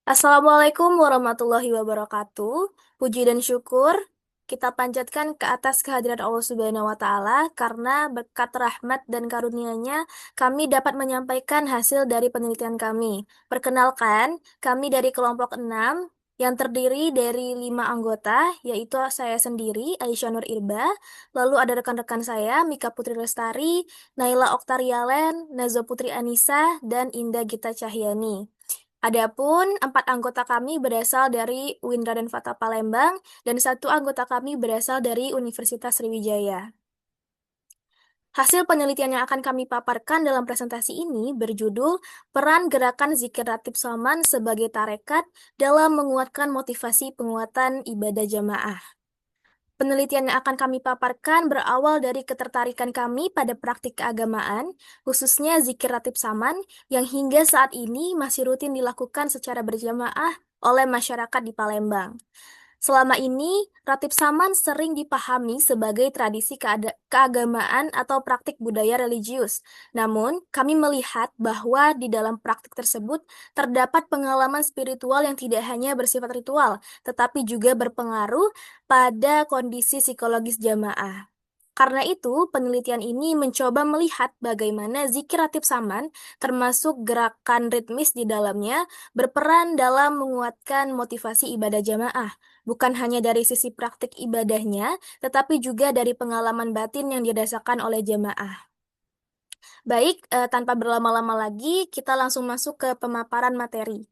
Assalamualaikum warahmatullahi wabarakatuh. Puji dan syukur kita panjatkan ke atas kehadiran Allah Subhanahu wa Ta'ala, karena berkat rahmat dan karunia-Nya kami dapat menyampaikan hasil dari penelitian kami. Perkenalkan, kami dari kelompok 6 yang terdiri dari 5 anggota, yaitu saya sendiri, Aisyah Nur Irba, lalu ada rekan-rekan saya, Mika Putri Lestari, Naila Oktarialen, Nazo Putri Anissa, dan Indah Gita Cahyani. Adapun 4 anggota kami berasal dari UIN Raden Fatah Palembang dan 1 anggota kami berasal dari Universitas Sriwijaya. Hasil penelitian yang akan kami paparkan dalam presentasi ini berjudul Peran Gerakan Zikir Ratib Saman sebagai Tarekat dalam Menguatkan Motivasi Penguatan Ibadah Jamaah. Penelitian yang akan kami paparkan berawal dari ketertarikan kami pada praktik keagamaan, khususnya zikir ratib saman, yang hingga saat ini masih rutin dilakukan secara berjamaah oleh masyarakat di Palembang. Selama ini, ratib saman sering dipahami sebagai tradisi keagamaan atau praktik budaya religius. Namun, kami melihat bahwa di dalam praktik tersebut terdapat pengalaman spiritual yang tidak hanya bersifat ritual, tetapi juga berpengaruh pada kondisi psikologis jamaah. Karena itu, penelitian ini mencoba melihat bagaimana zikir ratib saman, termasuk gerakan ritmis di dalamnya, berperan dalam menguatkan motivasi ibadah jamaah, bukan hanya dari sisi praktik ibadahnya, tetapi juga dari pengalaman batin yang dirasakan oleh jamaah. Baik, tanpa berlama-lama lagi, kita langsung masuk ke pemaparan materi.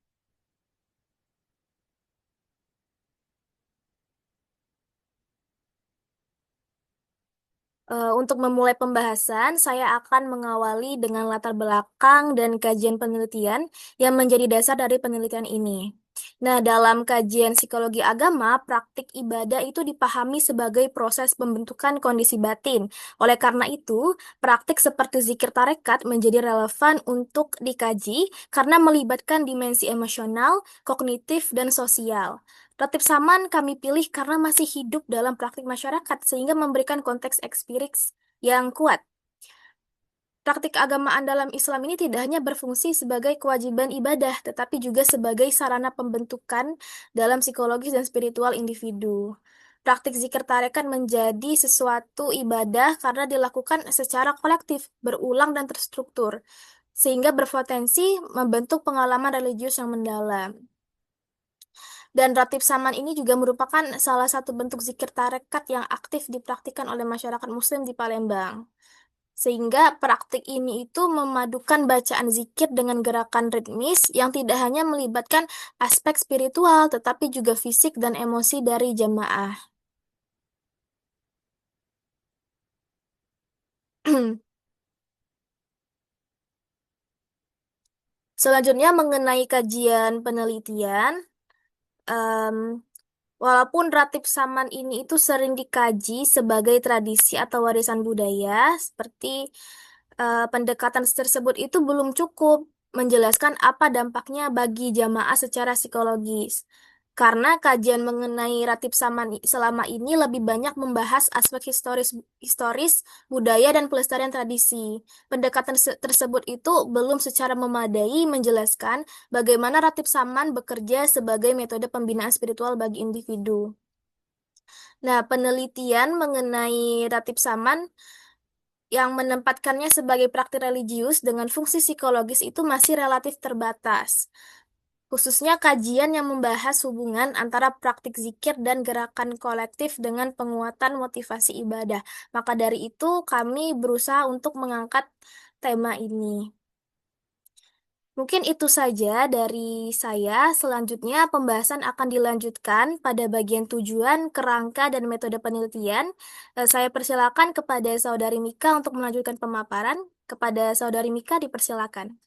Untuk memulai pembahasan, saya akan mengawali dengan latar belakang dan kajian penelitian yang menjadi dasar dari penelitian ini. Nah, dalam kajian psikologi agama, praktik ibadah itu dipahami sebagai proses pembentukan kondisi batin. Oleh karena itu, praktik seperti zikir tarekat menjadi relevan untuk dikaji karena melibatkan dimensi emosional, kognitif, dan sosial. Ratib Saman kami pilih karena masih hidup dalam praktik masyarakat sehingga memberikan konteks empiris yang kuat. Praktik keagamaan dalam Islam ini tidak hanya berfungsi sebagai kewajiban ibadah, tetapi juga sebagai sarana pembentukan dalam psikologis dan spiritual individu. Praktik zikir tarekat menjadi sesuatu ibadah karena dilakukan secara kolektif, berulang dan terstruktur, sehingga berpotensi membentuk pengalaman religius yang mendalam. Dan ratib saman ini juga merupakan salah satu bentuk zikir tarekat yang aktif dipraktikkan oleh masyarakat Muslim di Palembang. Sehingga praktik ini itu memadukan bacaan zikir dengan gerakan ritmis yang tidak hanya melibatkan aspek spiritual, tetapi juga fisik dan emosi dari jamaah. Selanjutnya mengenai kajian penelitian, em, walaupun ratib saman ini itu sering dikaji sebagai tradisi atau warisan budaya, seperti pendekatan tersebut itu belum cukup menjelaskan apa dampaknya bagi jamaah secara psikologis. Karena kajian mengenai ratib saman selama ini lebih banyak membahas aspek historis, budaya, dan pelestarian tradisi. Pendekatan tersebut itu belum secara memadai menjelaskan bagaimana ratib saman bekerja sebagai metode pembinaan spiritual bagi individu. Nah, penelitian mengenai ratib saman yang menempatkannya sebagai praktik religius dengan fungsi psikologis itu masih relatif terbatas. Khususnya kajian yang membahas hubungan antara praktik zikir dan gerakan kolektif dengan penguatan motivasi ibadah. Maka dari itu, kami berusaha untuk mengangkat tema ini. Mungkin itu saja dari saya. Selanjutnya, pembahasan akan dilanjutkan pada bagian tujuan, kerangka, dan metode penelitian. Saya persilakan kepada Saudari Mika untuk melanjutkan pemaparan. Kepada Saudari Mika, dipersilakan.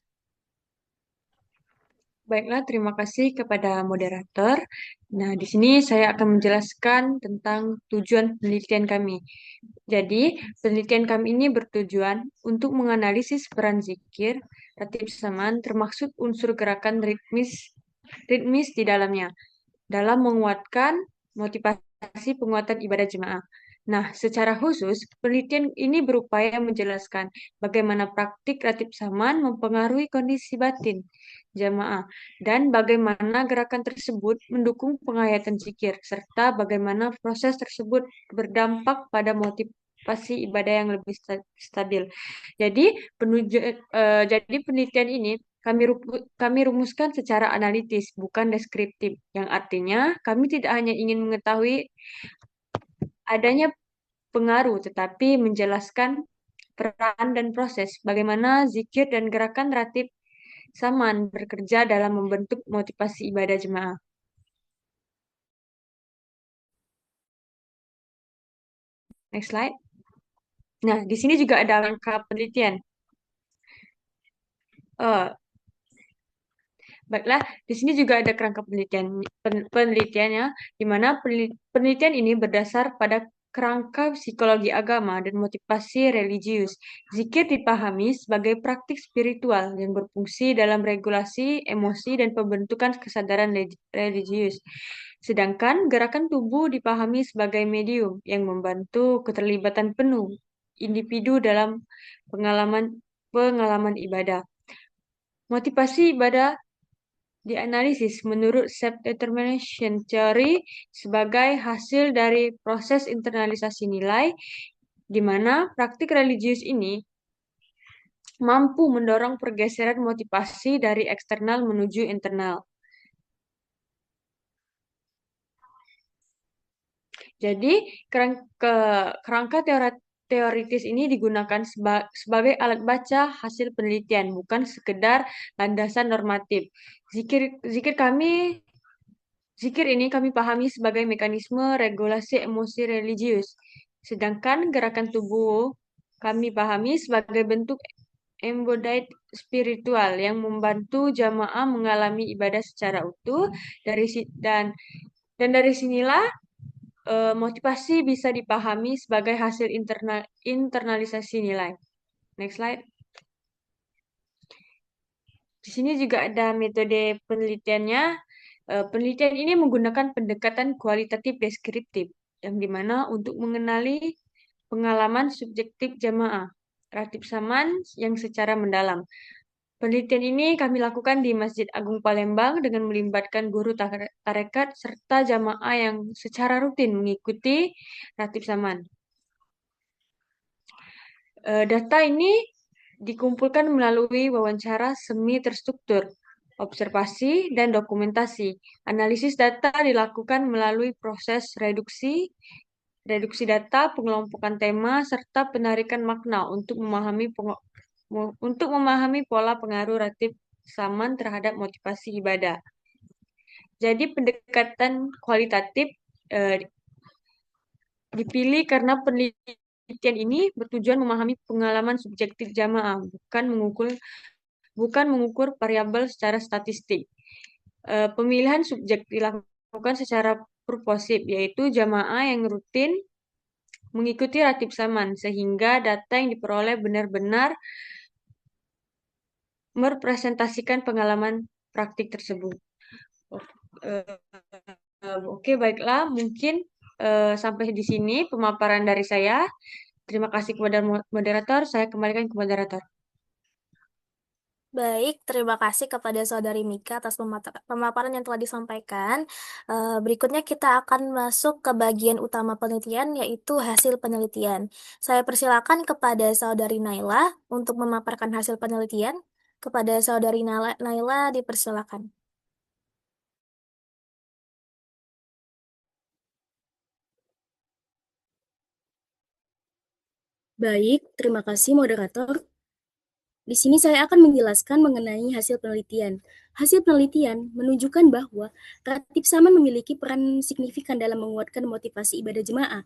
Baiklah, terima kasih kepada moderator. Nah, di sini saya akan menjelaskan tentang tujuan penelitian kami. Jadi, penelitian kami ini bertujuan untuk menganalisis peran zikir, ratib saman, termasuk unsur gerakan ritmis di dalamnya, dalam menguatkan motivasi penguatan ibadah jemaah. Nah, secara khusus, penelitian ini berupaya menjelaskan bagaimana praktik ratib saman mempengaruhi kondisi batin jamaah dan bagaimana gerakan tersebut mendukung penghayatan zikir serta bagaimana proses tersebut berdampak pada motivasi ibadah yang lebih stabil. Jadi, jadi penelitian ini kami rumuskan secara analitis, bukan deskriptif, yang artinya kami tidak hanya ingin mengetahui adanya pengaruh, tetapi menjelaskan peran dan proses bagaimana zikir dan gerakan ratib saman bekerja dalam membentuk motivasi ibadah jemaah. Next slide. Nah, di sini juga ada angka penelitian. Eh, Baiklah, di sini juga ada kerangka penelitiannya, di mana penelitian ini berdasar pada kerangka psikologi agama dan motivasi religius. Zikir dipahami sebagai praktik spiritual yang berfungsi dalam regulasi emosi dan pembentukan kesadaran religius. Sedangkan gerakan tubuh dipahami sebagai medium yang membantu keterlibatan penuh individu dalam pengalaman pengalaman ibadah. Motivasi ibadah dianalisis menurut self-determination theory sebagai hasil dari proses internalisasi nilai, di mana praktik religius ini mampu mendorong pergeseran motivasi dari eksternal menuju internal. Jadi, kerangka teoritis ini digunakan sebagai alat baca hasil penelitian, bukan sekedar landasan normatif. Zikir ini kami pahami sebagai mekanisme regulasi emosi religius, sedangkan gerakan tubuh kami pahami sebagai bentuk embodied spiritual yang membantu jamaah mengalami ibadah secara utuh dan dari sinilah motivasi bisa dipahami sebagai hasil internalisasi nilai. Next slide. Di sini juga ada metode penelitiannya. Penelitian ini menggunakan pendekatan kualitatif deskriptif, yang dimana untuk mengenali pengalaman subjektif jamaah, ratib saman yang secara mendalam. Penelitian ini kami lakukan di Masjid Agung Palembang dengan melibatkan guru tarekat serta jamaah yang secara rutin mengikuti ratib saman. Data ini dikumpulkan melalui wawancara semi terstruktur, observasi, dan dokumentasi. Analisis data dilakukan melalui proses reduksi data, pengelompokan tema, serta penarikan makna untuk memahami pola pengaruh ratib saman terhadap motivasi ibadah. Jadi pendekatan kualitatif eh, dipilih karena penelitian ini bertujuan memahami pengalaman subjektif jamaah, bukan mengukur variabel secara statistik. Pemilihan subjek dilakukan secara purposif, yaitu jamaah yang rutin mengikuti ratib saman, sehingga data yang diperoleh benar-benar merepresentasikan pengalaman praktik tersebut. Eh, Oke, baiklah, mungkin sampai di sini pemaparan dari saya. Terima kasih kepada moderator. Saya kembalikan ke moderator. Baik, terima kasih kepada Saudari Mika atas pemaparan yang telah disampaikan. Berikutnya kita akan masuk ke bagian utama penelitian, yaitu hasil penelitian. Saya persilakan kepada Saudari Naila untuk memaparkan hasil penelitian. Kepada Saudari Naila, dipersilakan. Baik, terima kasih moderator. Di sini saya akan menjelaskan mengenai hasil penelitian. Hasil penelitian menunjukkan bahwa Ratib Saman memiliki peran signifikan dalam menguatkan motivasi ibadah jemaah.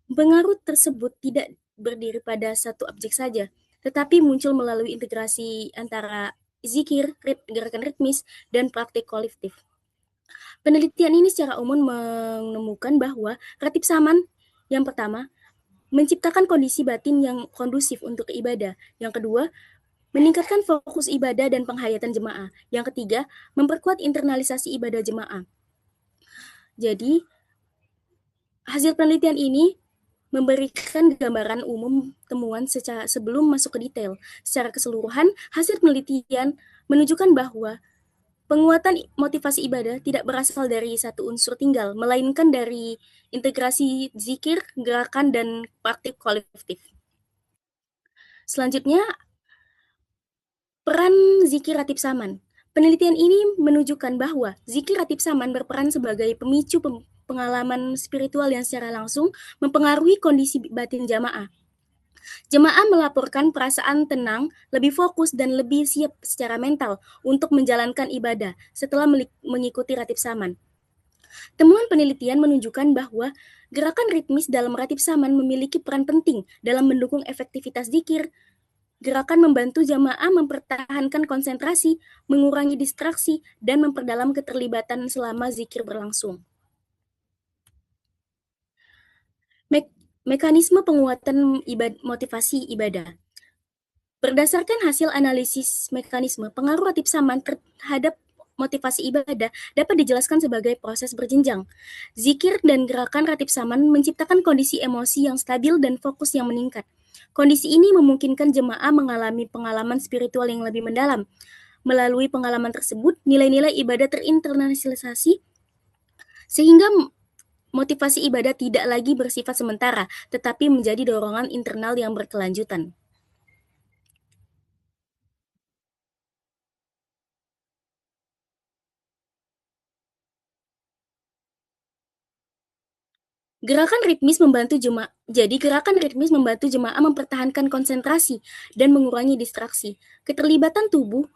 Pengaruh tersebut tidak berdiri pada satu objek saja, tetapi muncul melalui integrasi antara zikir, gerakan ritmis, dan praktik kolektif. Penelitian ini secara umum menemukan bahwa Ratib Saman yang pertama menciptakan kondisi batin yang kondusif untuk ibadah. Yang kedua, meningkatkan fokus ibadah dan penghayatan jemaah. Yang ketiga, memperkuat internalisasi ibadah jemaah. Jadi, hasil penelitian ini memberikan gambaran umum temuan secara sebelum masuk ke detail. Secara keseluruhan, hasil penelitian menunjukkan bahwa penguatan motivasi ibadah tidak berasal dari satu unsur tunggal, melainkan dari integrasi zikir, gerakan, dan praktik kolektif. Selanjutnya, peran zikir ratib saman. Penelitian ini menunjukkan bahwa zikir ratib saman berperan sebagai pemicu pengalaman spiritual yang secara langsung mempengaruhi kondisi batin jamaah. Jemaah melaporkan perasaan tenang, lebih fokus, dan lebih siap secara mental untuk menjalankan ibadah setelah mengikuti ratib saman. Temuan penelitian menunjukkan bahwa gerakan ritmis dalam ratib saman memiliki peran penting dalam mendukung efektivitas zikir. Gerakan membantu jamaah mempertahankan konsentrasi, mengurangi distraksi, dan memperdalam keterlibatan selama zikir berlangsung. Mekanisme penguatan motivasi ibadah. Berdasarkan hasil analisis mekanisme, pengaruh ratib saman terhadap motivasi ibadah dapat dijelaskan sebagai proses berjenjang. Zikir dan gerakan ratib saman menciptakan kondisi emosi yang stabil dan fokus yang meningkat. Kondisi ini memungkinkan jemaah mengalami pengalaman spiritual yang lebih mendalam. Melalui pengalaman tersebut, nilai-nilai ibadah terinternalisasi sehingga motivasi ibadah tidak lagi bersifat sementara, tetapi menjadi dorongan internal yang berkelanjutan. Gerakan ritmis membantu jemaah mempertahankan konsentrasi dan mengurangi distraksi. Keterlibatan tubuh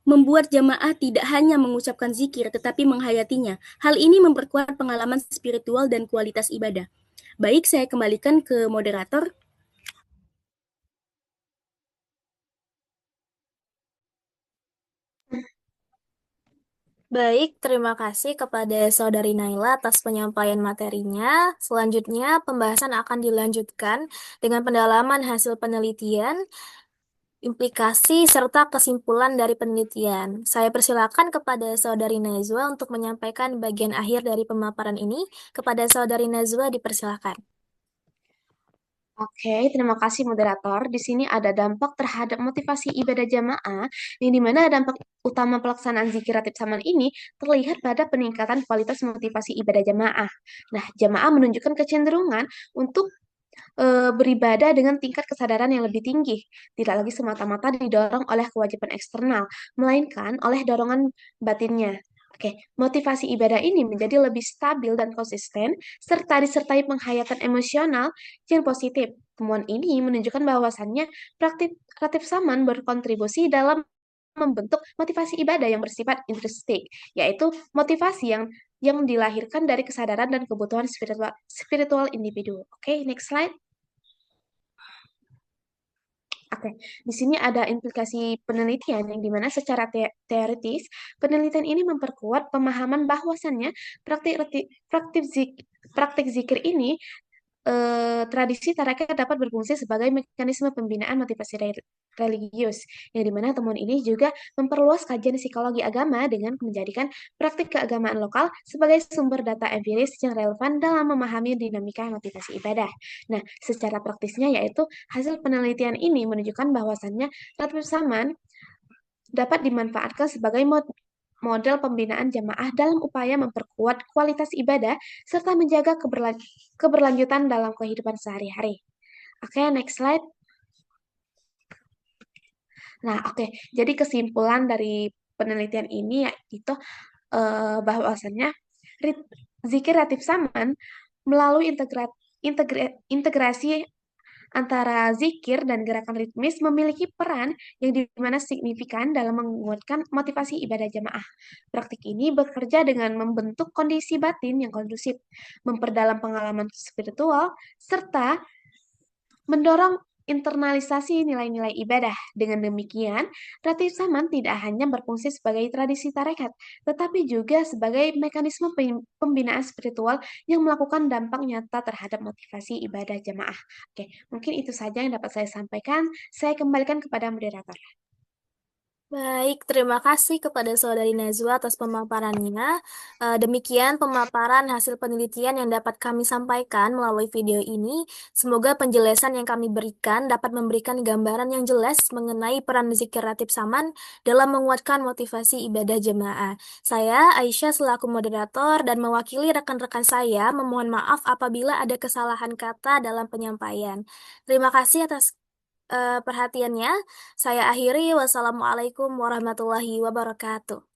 membuat jemaah tidak hanya mengucapkan zikir tetapi menghayatinya. Hal ini memperkuat pengalaman spiritual dan kualitas ibadah. Baik, saya kembalikan ke moderator. Baik, terima kasih kepada Saudari Naila atas penyampaian materinya. Selanjutnya, pembahasan akan dilanjutkan dengan pendalaman hasil penelitian, implikasi, serta kesimpulan dari penelitian. Saya persilakan kepada Saudari Najwa untuk menyampaikan bagian akhir dari pemaparan ini. Kepada Saudari Najwa, dipersilakan. Oke, terima kasih moderator. Di sini ada dampak terhadap motivasi ibadah jamaah, yang dimana dampak utama pelaksanaan zikir ratib saman ini terlihat pada peningkatan kualitas motivasi ibadah jamaah. Nah, jamaah menunjukkan kecenderungan untuk beribadah dengan tingkat kesadaran yang lebih tinggi, tidak lagi semata-mata didorong oleh kewajiban eksternal, melainkan oleh dorongan batinnya. Oke, motivasi ibadah ini menjadi lebih stabil dan konsisten, serta disertai penghayatan emosional yang positif. Temuan ini menunjukkan bahwasannya praktik ratib saman berkontribusi dalam membentuk motivasi ibadah yang bersifat intrinsik, yaitu motivasi yang dilahirkan dari kesadaran dan kebutuhan spiritual individu. Oke, next slide. Oke, di sini ada implikasi penelitian yang dimana secara teoritis penelitian ini memperkuat pemahaman bahwasannya praktik zikir ini tradisi tarekat dapat berfungsi sebagai mekanisme pembinaan motivasi religius, yang dimana temuan ini juga memperluas kajian psikologi agama dengan menjadikan praktik keagamaan lokal sebagai sumber data empiris yang relevan dalam memahami dinamika motivasi ibadah. Nah, secara praktisnya yaitu hasil penelitian ini menunjukkan bahwasannya ratib saman dapat dimanfaatkan sebagai model pembinaan jamaah dalam upaya memperkuat kualitas ibadah serta menjaga keberlanjutan dalam kehidupan sehari-hari. Oke, next slide. Nah, oke. Jadi kesimpulan dari penelitian ini yaitu bahwasannya zikir ratib saman melalui integrasi antara zikir dan gerakan ritmis memiliki peran yang dimana signifikan dalam menguatkan motivasi ibadah jamaah. Praktik ini bekerja dengan membentuk kondisi batin yang kondusif, memperdalam pengalaman spiritual, serta mendorong internalisasi nilai-nilai ibadah. Dengan demikian, ratib saman tidak hanya berfungsi sebagai tradisi tarekat, tetapi juga sebagai mekanisme pembinaan spiritual yang melakukan dampak nyata terhadap motivasi ibadah jamaah. Oke, mungkin itu saja yang dapat saya sampaikan. Saya kembalikan kepada moderator. Baik, terima kasih kepada Saudari Najwa atas pemaparannya. Demikian pemaparan hasil penelitian yang dapat kami sampaikan melalui video ini. Semoga penjelasan yang kami berikan dapat memberikan gambaran yang jelas mengenai peran zikir ratib saman dalam menguatkan motivasi ibadah jemaah. Saya, Aisyah, selaku moderator dan mewakili rekan-rekan saya, memohon maaf apabila ada kesalahan kata dalam penyampaian. Terima kasih atas perhatiannya. Saya akhiri. Wassalamualaikum warahmatullahi wabarakatuh.